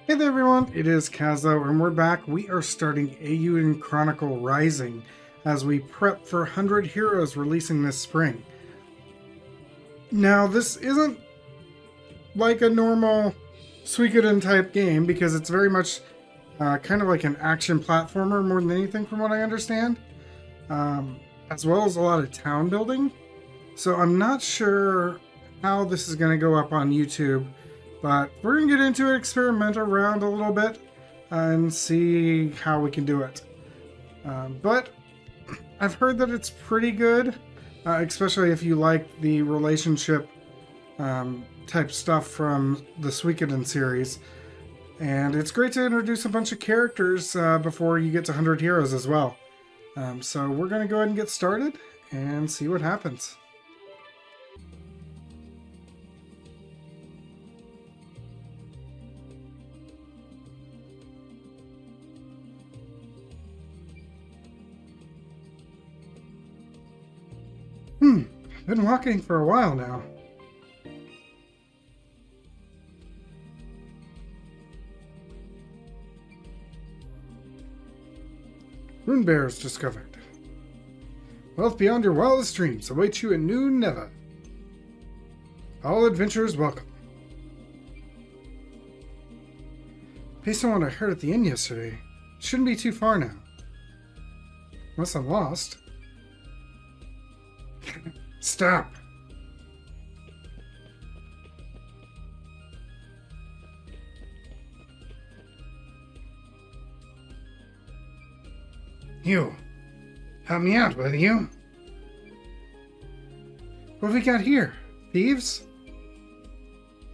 Hey there everyone, it is Kazo and we're back. We are starting Eiyuden Chronicle Rising as we prep for 100 Heroes releasing this spring. Now this isn't like a normal Suikoden type game because it's very much kind of like an action platformer more than anything from what I understand, as well as a lot of town building. So I'm not sure how this is going to go up on YouTube, but we're going to get into it, experiment around a little bit, and see how we can do it. But I've heard that it's pretty good, especially if you like the relationship type stuff from the Suikoden series. And it's great to introduce a bunch of characters before you get to 100 Heroes as well. So we're going to go ahead and get started and see what happens. Been walking for a while now. Runebarrows discovered. Wealth beyond your wildest dreams awaits you in New Neva. All adventurers welcome. Based on what I heard at the inn yesterday, it shouldn't be too far now. Unless I'm lost. Stop! You! Help me out, will you? What have we got here? Thieves?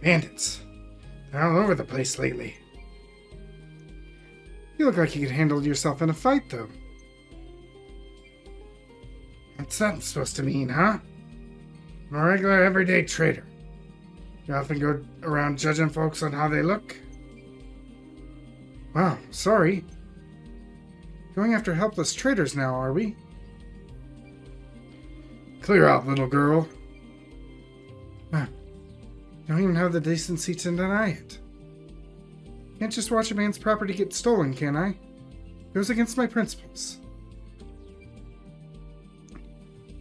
Bandits. They're all over the place lately. You look like you could handle yourself in a fight, though. What's that supposed to mean, huh? I'm a regular, everyday trader. You often go around judging folks on how they look? Wow, sorry. Going after helpless traders now, are we? Clear out, little girl. You don't even have the decency to deny it. Can't just watch a man's property get stolen, can I? It goes against my principles.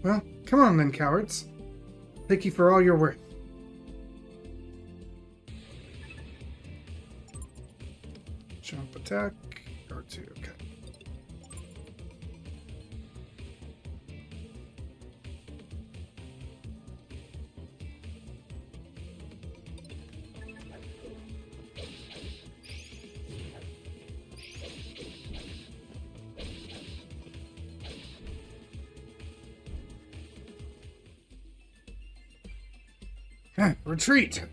Well, come on then, cowards. Thank you for all your worth. Jump attack, R2, okay. Retreat!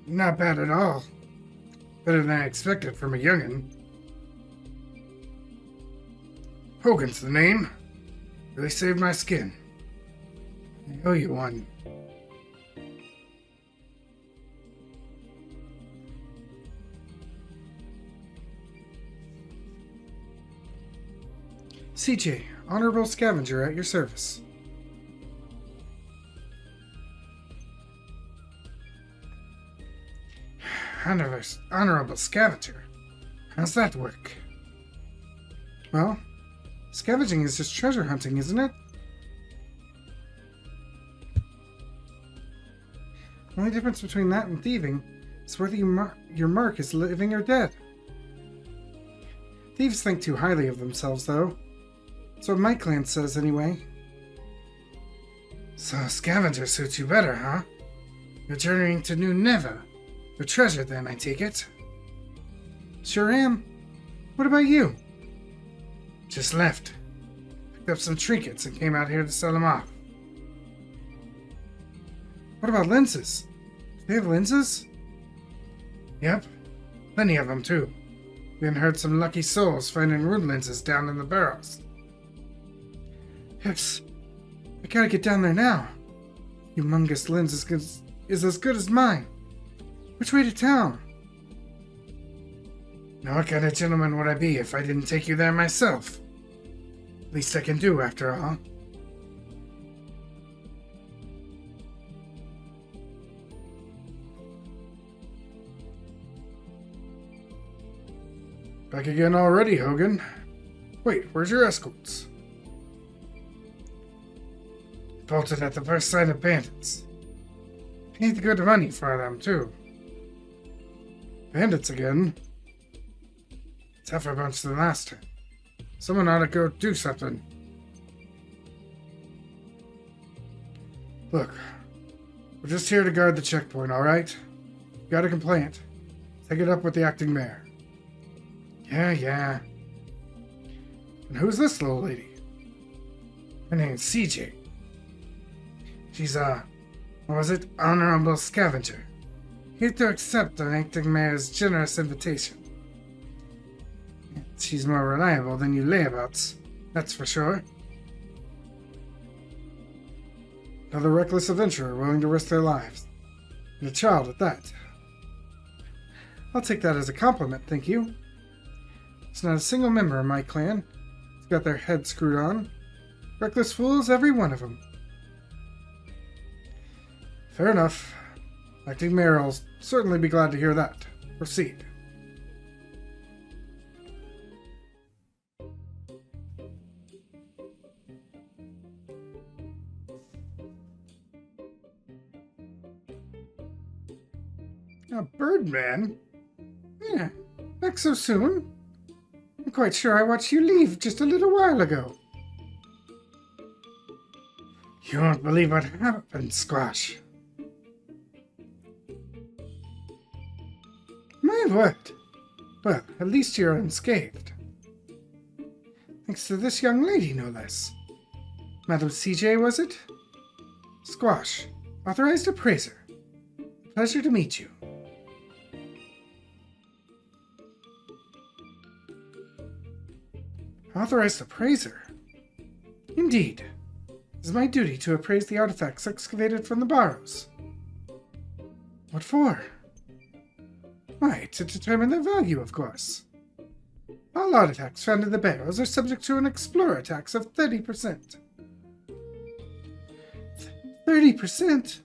Not bad at all. Better than I expected from a youngin'. Hogan's the name. Really saved my skin. I owe you one. CJ, Honorable Scavenger at your service. Honorable Scavenger? How's that work? Well, scavenging is just treasure hunting, isn't it? The only difference between that and thieving is whether your mark is living or dead. Thieves think too highly of themselves, though. That's what my clan says, anyway. So scavenger suits you better, huh? You're journeying to New Neva. For treasure, then, I take it? Sure am. What about you? Just left. Picked up some trinkets and came out here to sell them off. What about lenses? Do they have lenses? Yep. Plenty of them, too. We heard some lucky souls finding rune lenses down in the Barrows. Yes. I gotta get down there now. Humongous lens is as good as mine. Which way to town? Now what kind of gentleman would I be if I didn't take you there myself? Least I can do, after all. Back again already, Hogan. Wait, where's your escorts? Bolted at the first sign of bandits. Paid good money for them, too. Bandits again? Tougher bunch than last time. Someone ought to go do something. Look, we're just here to guard the checkpoint, alright? Got a complaint. Take it up with the acting mayor. Yeah. And who's this little lady? Her name's CJ. She's what was it? Honorable Scavenger. Here to accept an acting mayor's generous invitation. She's more reliable than you layabouts, that's for sure. Another reckless adventurer willing to risk their lives. And a child at that. I'll take that as a compliment, thank you. There's not a single member of my clan who's got their head screwed on. Reckless fools, every one of them. Fair enough. Acting Mayor will certainly be glad to hear that. Proceed. A Birdman? Yeah, back so soon? I'm quite sure I watched you leave just a little while ago. You won't believe what happened, Squash. My word. Well, at least you're unscathed. Thanks to this young lady, no less. Madam CJ, was it? Squash, authorized appraiser. Pleasure to meet you. Authorized appraiser? Indeed. It is my duty to appraise the artifacts excavated from the Barrows. What for? Why, to determine their value, of course. All artifacts found in the Barrows are subject to an explorer tax of 30%. 30%?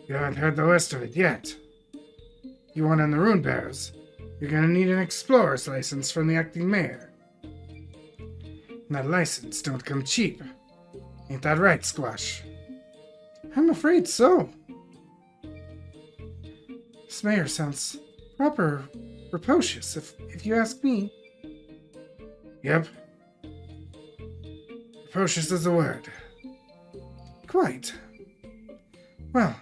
You haven't heard the worst of it yet. You want in the Runebarrows, you're gonna need an explorer's license from the acting mayor. And that license don't come cheap. Ain't that right, Squash? I'm afraid so. This mayor sounds proper rapacious, if you ask me. Yep. Rapacious is the word. Quite. Well,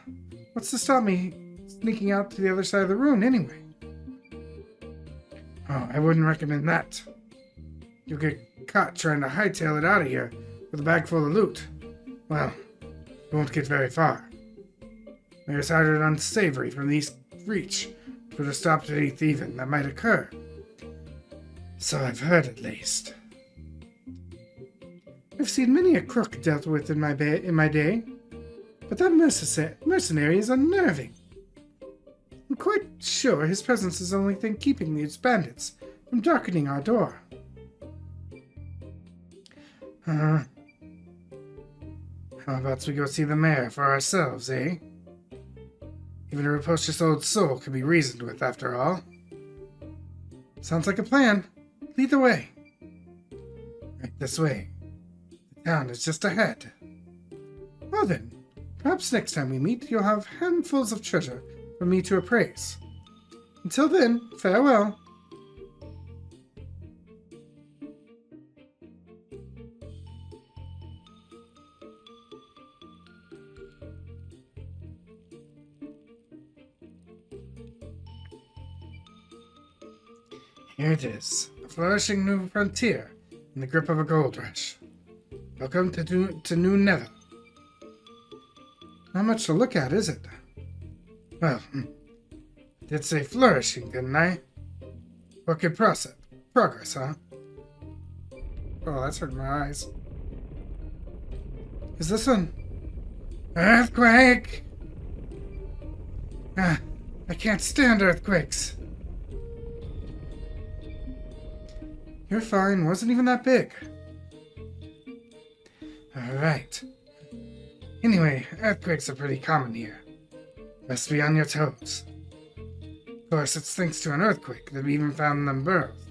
what's to stop me sneaking out to the other side of the rune anyway? Oh, I wouldn't recommend that. You'll get caught trying to hightail it out of here with a bag full of loot. Well, you won't get very far. Mayor's hired it unsavory from the east reach to put a stop to any thieving that might occur. So I've heard, at least. I've seen many a crook dealt with in my day, but that mercenary is unnerving. I'm quite sure his presence is the only thing keeping these bandits from darkening our door. How about we go see the mayor for ourselves, eh? Even a rapacious old soul can be reasoned with, after all. Sounds like a plan. Lead the way. Right this way. The town is just ahead. Well then, perhaps next time we meet, you'll have handfuls of treasure for me to appraise. Until then, farewell. Here it is, a flourishing new frontier in the grip of a gold rush. Welcome to New Nether. Not much to look at, is it? Well, did say flourishing, didn't I? What good progress, huh? Oh, that's hurting my eyes. Is this one? Earthquake! I can't stand earthquakes. You're fine. Wasn't even that big. Alright. Anyway, earthquakes are pretty common here. Best be on your toes. Of course, it's thanks to an earthquake that we even found them Barrows.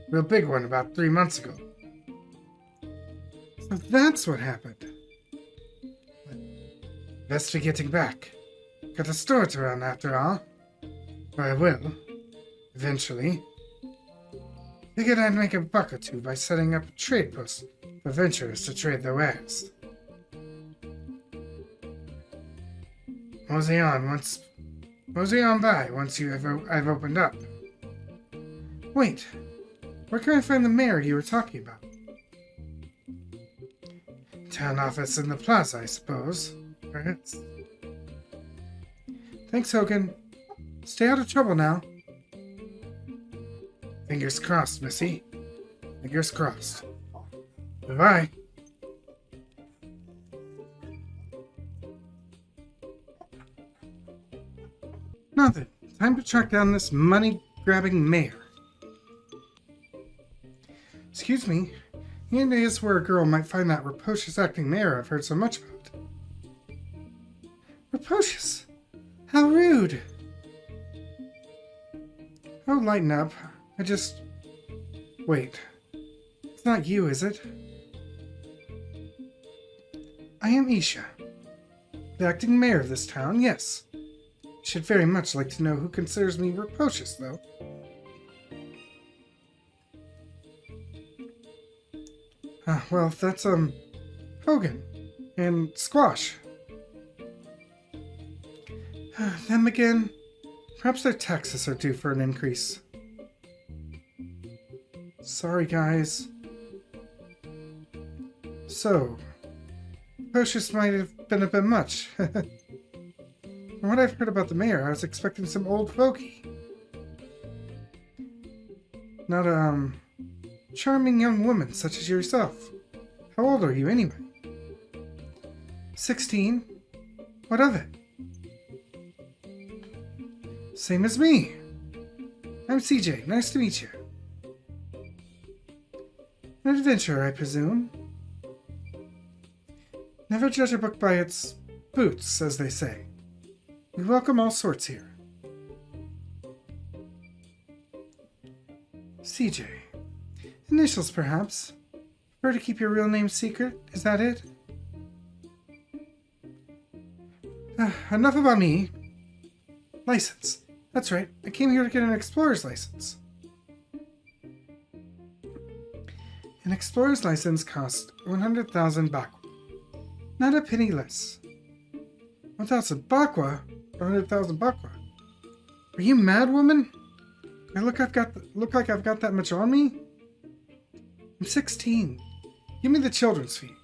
Real big one about 3 months ago. So that's what happened. Best be getting back. Got a store to run after all. Or I will. Eventually. Figured I'd make a buck or two by setting up a trade post for venturers to trade their wares. Mosey on by once I've opened up. Wait, where can I find the mayor you were talking about? Town office in the plaza, I suppose. Perhaps. Thanks, Hogan. Stay out of trouble now. Fingers crossed, Missy. Fingers crossed. Bye-bye. Now then, time to track down this money-grabbing mayor. Excuse me, here is where a girl might find that rapacious acting mayor I've heard so much about. Rapacious? How rude! Oh, lighten up. Wait. It's not you, is it? I am Isha, the acting mayor of this town, yes. Should very much like to know who considers me rapacious, though. Well, that's, Hogan. And Squash. Them again? Perhaps their taxes are due for an increase. Sorry, guys. So, rapacious might have been a bit much. From what I've heard about the mayor, I was expecting some old fogey. Not a, charming young woman such as yourself. How old are you, anyway? 16. What of it? Same as me. I'm CJ. Nice to meet you. An adventurer, I presume. Never judge a book by its boots, as they say. We welcome all sorts here. CJ. Initials, perhaps. Prefer to keep your real name secret? Is that it? Enough about me. License. That's right. I came here to get an explorer's license. An explorer's license costs 100,000 bakwa. Not a penny less. 1,000 bakwa? 100,000 bakwa. Are you mad, woman? I look like I've got that much on me? I'm 16. Give me the children's fee.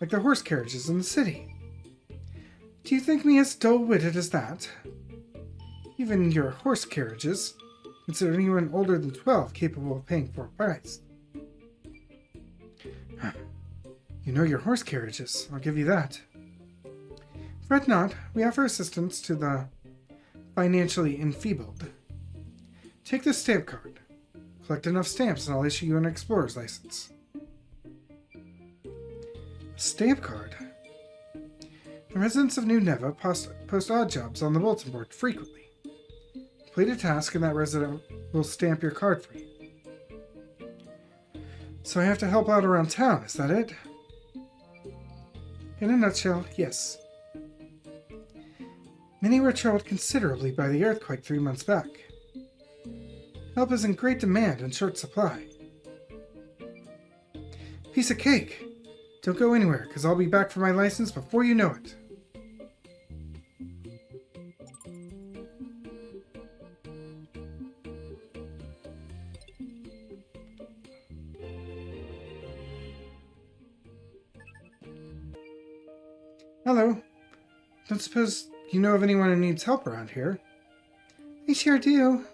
Like the horse carriages in the city. Do you think me as dull-witted as that? Even your horse carriages consider anyone older than 12 capable of paying for a price. You know your horse carriages, I'll give you that. Fret not, we offer assistance to the financially enfeebled. Take this stamp card. Collect enough stamps and I'll issue you an explorer's license. A stamp card? The residents of New Neva post odd jobs on the bulletin board frequently. Complete a task and that resident will stamp your card for you. So I have to help out around town, is that it? In a nutshell, yes. Many were troubled considerably by the earthquake 3 months back. Help is in great demand and short supply. Piece of cake. Don't go anywhere, because I'll be back for my license before you know it. Hello. Don't suppose you know of anyone who needs help around here? I sure do.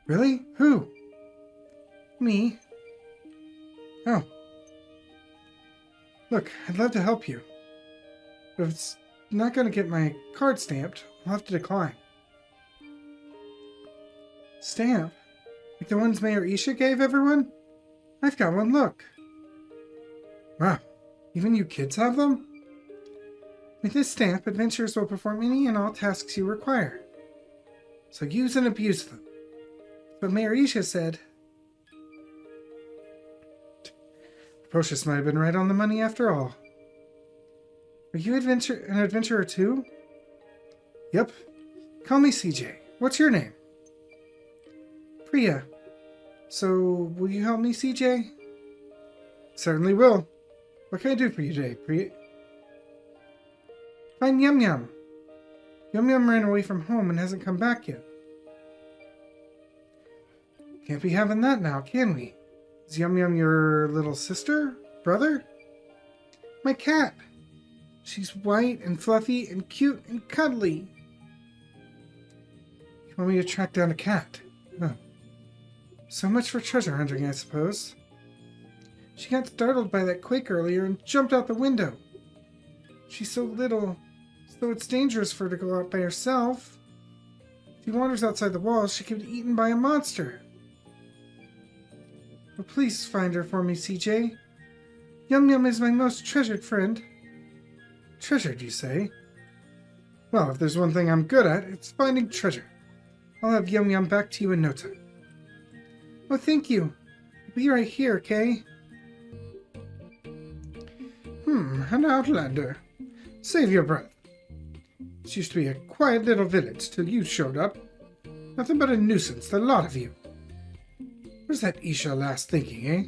Really? Who? Me. Oh. Look, I'd love to help you. But if it's not going to get my card stamped, I'll have to decline. Stamp? Like the ones Mayor Isha gave everyone? I've got one, look. Wow, even you kids have them? With this stamp, adventurers will perform any and all tasks you require. So use and abuse them. But Mayor Isha said... Procious might have been right on the money after all. Are you an adventurer too? Yep. Call me CJ. What's your name? Priya. So, will you help me, CJ? Certainly will. What can I do for you today, Priya? Find Yum Yum. Yum Yum ran away from home and hasn't come back yet. Can't be having that now, can we? Is Yum Yum your little sister? Brother? My cat. She's white and fluffy and cute and cuddly. You want me to track down a cat? Oh. So much for treasure hunting, I suppose. She got startled by that quake earlier and jumped out the window. She's so little, so it's dangerous for her to go out by herself. If she wanders outside the walls, she could be eaten by a monster. But please find her for me, CJ. Yum Yum is my most treasured friend. Treasured, you say? Well, if there's one thing I'm good at, it's finding treasure. I'll have Yum Yum back to you in no time. Oh, thank you. I'll be right here, Kay. An outlander. Save your breath. This used to be a quiet little village till you showed up. Nothing but a nuisance, the lot of you. Where's that Isha lass thinking, eh?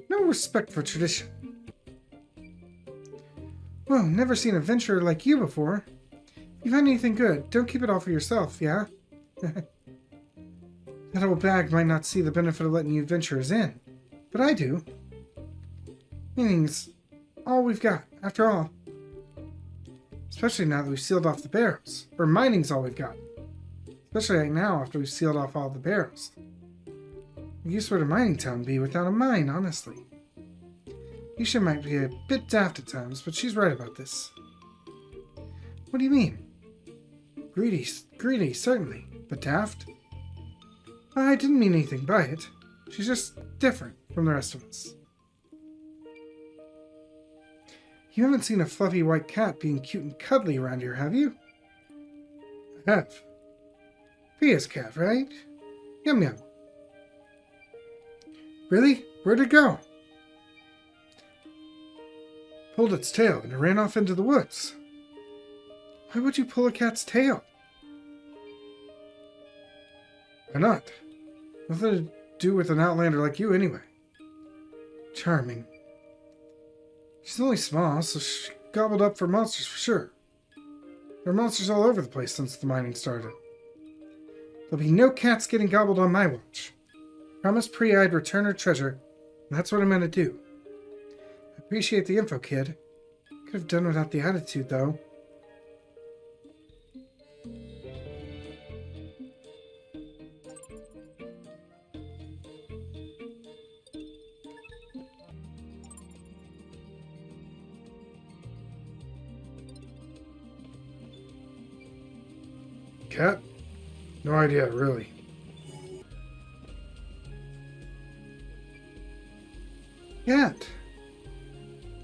No respect for tradition. Well, never seen an adventurer like you before. If you've had anything good, don't keep it all for yourself, yeah? That old bag might not see the benefit of letting you adventurers in, but I do. Meaning's all we've got, after all. Especially now that we've sealed off the Barrows. Or mining's all we've got. Especially right now after we've sealed off all the Barrows. What use would a mining town be without a mine, honestly? Isha might be a bit daft at times, but she's right about this. What do you mean? Greedy, certainly, but daft? I didn't mean anything by it. She's just different from the rest of us. You haven't seen a fluffy white cat being cute and cuddly around here, have you? I have. Priya's cat, right? Yum Yum. Really? Where'd it go? Pulled its tail and it ran off into the woods. Why would you pull a cat's tail? Why not? Nothing to do with an outlander like you anyway. Charming. She's only small, so she gobbled up for monsters for sure. There are monsters all over the place since the mining started. There'll be no cats getting gobbled on my watch. Promised Priya I'd return her treasure, and that's what I'm gonna do. I appreciate the info, kid. Could have done without the attitude, though. Cat? No idea, really. Cat.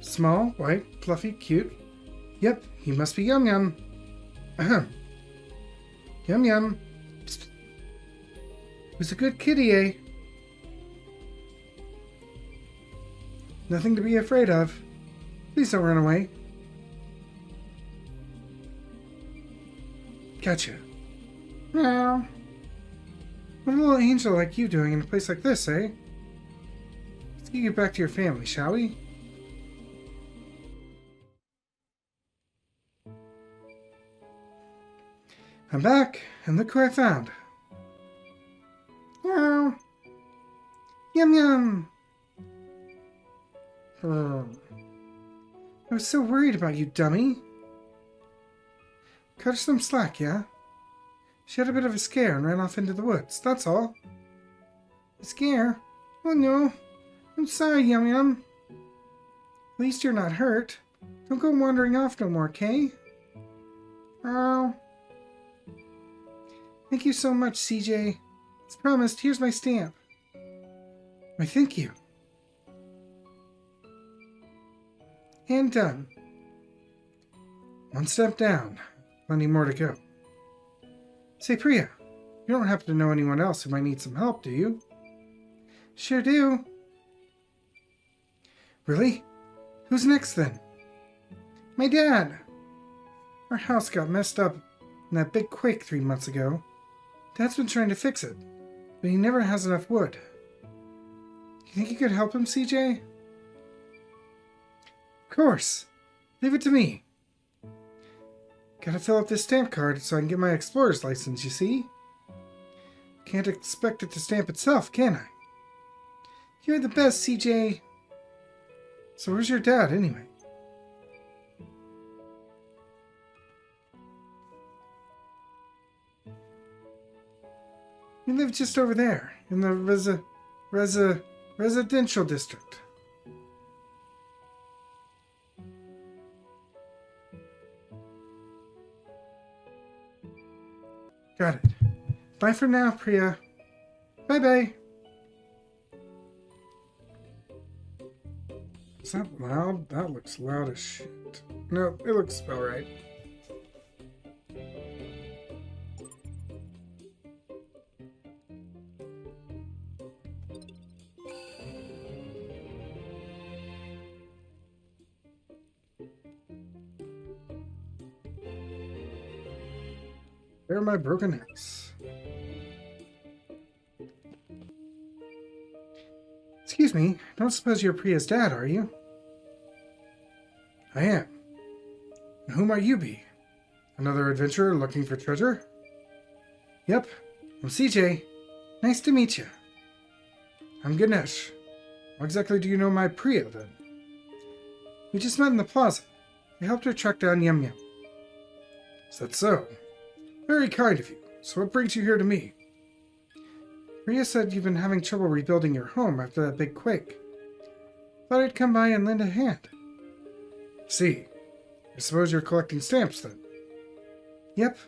Small, white, fluffy, cute. Yep, he must be Yum Yum. Ahem. Yum Yum. Psst. Who's a good kitty, eh? Nothing to be afraid of. Please don't run away. Gotcha. Meow. What a little angel like you doing in a place like this, eh? Let's get you back to your family, shall we? I'm back, and look who I found. Meow. Yum Yum. I was so worried about you, dummy. Cut her some slack, yeah? She had a bit of a scare and ran off into the woods, that's all. A scare? Oh no. I'm sorry, Yum Yum. At least you're not hurt. Don't go wandering off no more, Kay? Oh. Thank you so much, CJ. As promised, here's my stamp. Why, thank you. And done. One step down. Plenty more to go. Say, Priya, you don't happen to know anyone else who might need some help, do you? Sure do. Really? Who's next, then? My dad. Our house got messed up in that big quake 3 months ago. Dad's been trying to fix it, but he never has enough wood. You think you could help him, CJ? Of course. Leave it to me. Gotta fill up this stamp card so I can get my explorer's license, you see? Can't expect it to stamp itself, can I? You're the best, CJ. So where's your dad, anyway? We live just over there, in the residential district. Got it. Bye for now, Priya. Bye-bye. Is that loud? That looks loud as shit. No, it looks about right. Repair my broken house. Excuse me, don't suppose you're Priya's dad, are you? I am. And who might you be? Another adventurer looking for treasure? Yep, I'm CJ. Nice to meet you. I'm Ganesh. How exactly do you know my Priya, then? We just met in the plaza. I helped her track down Yum Yum. Is that so? Very kind of you. So what brings you here to me? Priya said you've been having trouble rebuilding your home after that big quake. Thought I'd come by and lend a hand. See. I suppose you're collecting stamps, then? Yep.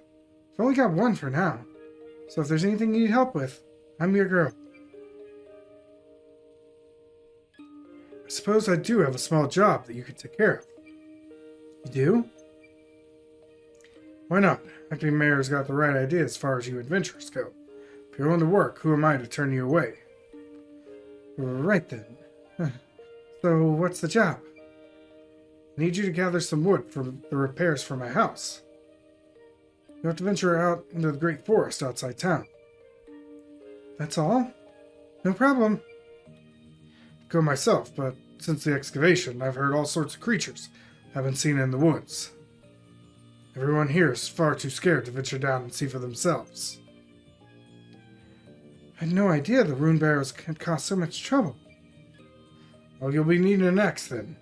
I've only got one for now. So if there's anything you need help with, I'm your girl. I suppose I do have a small job that you could take care of. You do? Why not? Acting Mayor's got the right idea as far as you adventurers go. If you're willing to work, who am I to turn you away? Right then. So what's the job? I need you to gather some wood for the repairs for my house. You have to venture out into the great forest outside town. That's all? No problem. Go myself, but since the excavation, I've heard all sorts of creatures have been seen in the woods. Everyone here is far too scared to venture down and see for themselves. I had no idea the Runebarrows could cause so much trouble. Well, you'll be needing an axe then.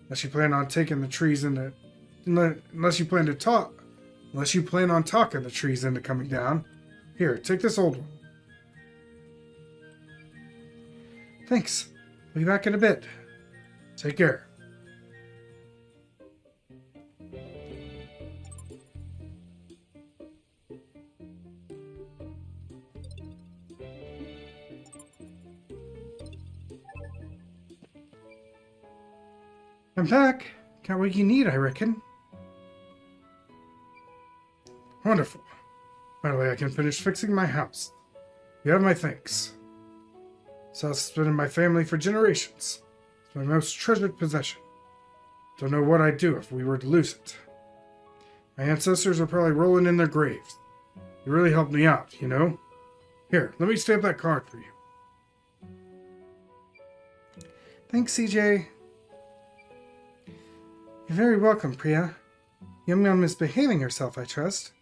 Unless you plan on taking the trees into... Unless you plan on talking the trees into coming down. Here, take this old one. Thanks. I'll be back in a bit. Take care. I'm back. Got what you need, I reckon. Wonderful. Finally, I can finish fixing my house. You have my thanks. This house has been in my family for generations. It's my most treasured possession. Don't know what I'd do if we were to lose it. My ancestors are probably rolling in their graves. You really helped me out, you know? Here, let me stamp that card for you. Thanks, CJ. You're very welcome, Priya. Yum Yum is behaving herself, I trust.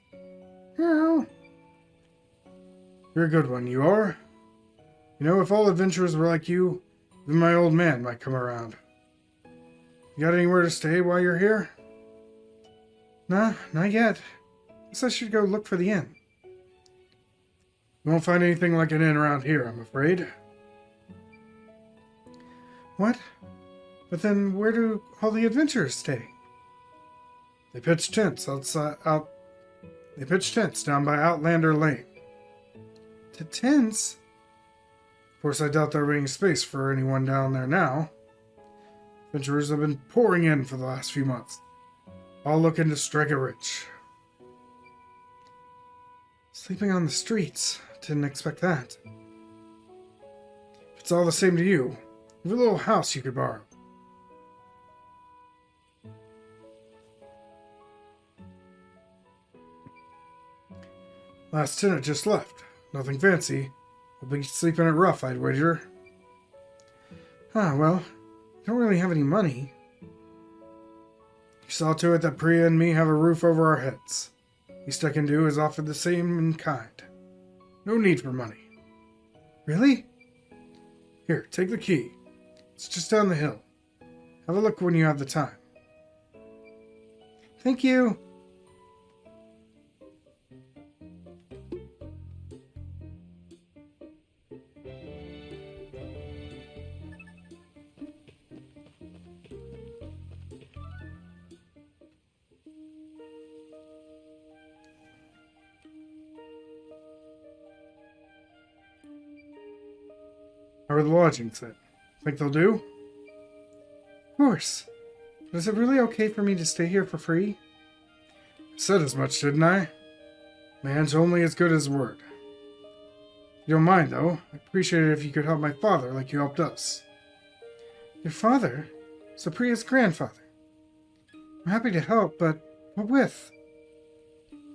Meow. You're a good one, you are. You know, if all adventurers were like you, then my old man might come around. You got anywhere to stay while you're here? Nah, not yet. Guess I should go look for the inn. You won't find anything like an inn around here, I'm afraid. What? But then where do all the adventurers stay? They pitch tents down by Outlander Lane. To tents? course, I doubt there will be any space for anyone down there now. Adventurers have been pouring in for the last few months, all looking to strike it rich. Sleeping on the streets. Didn't expect that. If it's all the same to you, you have a little house you could borrow. Last tenant just left. Nothing fancy. We'll be sleeping it rough, I'd wager. Well, I don't really have any money. You saw to it that Priya and me have a roof over our heads. Least I can do is offer the same in kind. No need for money. Really? Here, take the key. It's just down the hill. Have a look when you have the time. Thank you. How are the lodgings then? Think they'll do? Of course. But is it really okay for me to stay here for free? I said as much, didn't I? Man's only as good as word. You don't mind, though. I'd appreciate it if you could help my father like you helped us. Your father? Priya's grandfather. I'm happy to help, but what with?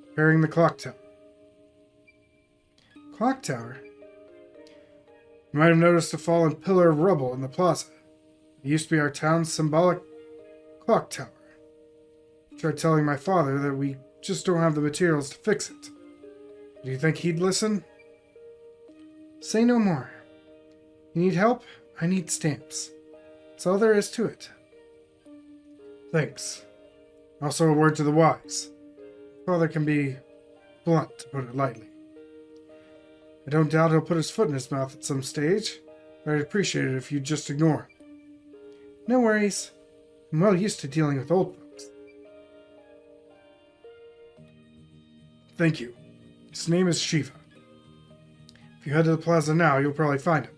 Repairing the clock tower. Clock tower? You might have noticed a fallen pillar of rubble in the plaza. It used to be our town's symbolic clock tower. I tried telling my father that we just don't have the materials to fix it. Do you think he'd listen? Say no more. You need help? I need stamps. That's all there is to it. Thanks. Also a word to the wise. Father can be blunt, to put it lightly. I don't doubt he'll put his foot in his mouth at some stage, but I'd appreciate it if you'd just ignore him. No worries. I'm well used to dealing with old folks. Thank you. His name is Shiva. If you head to the plaza now, you'll probably find him.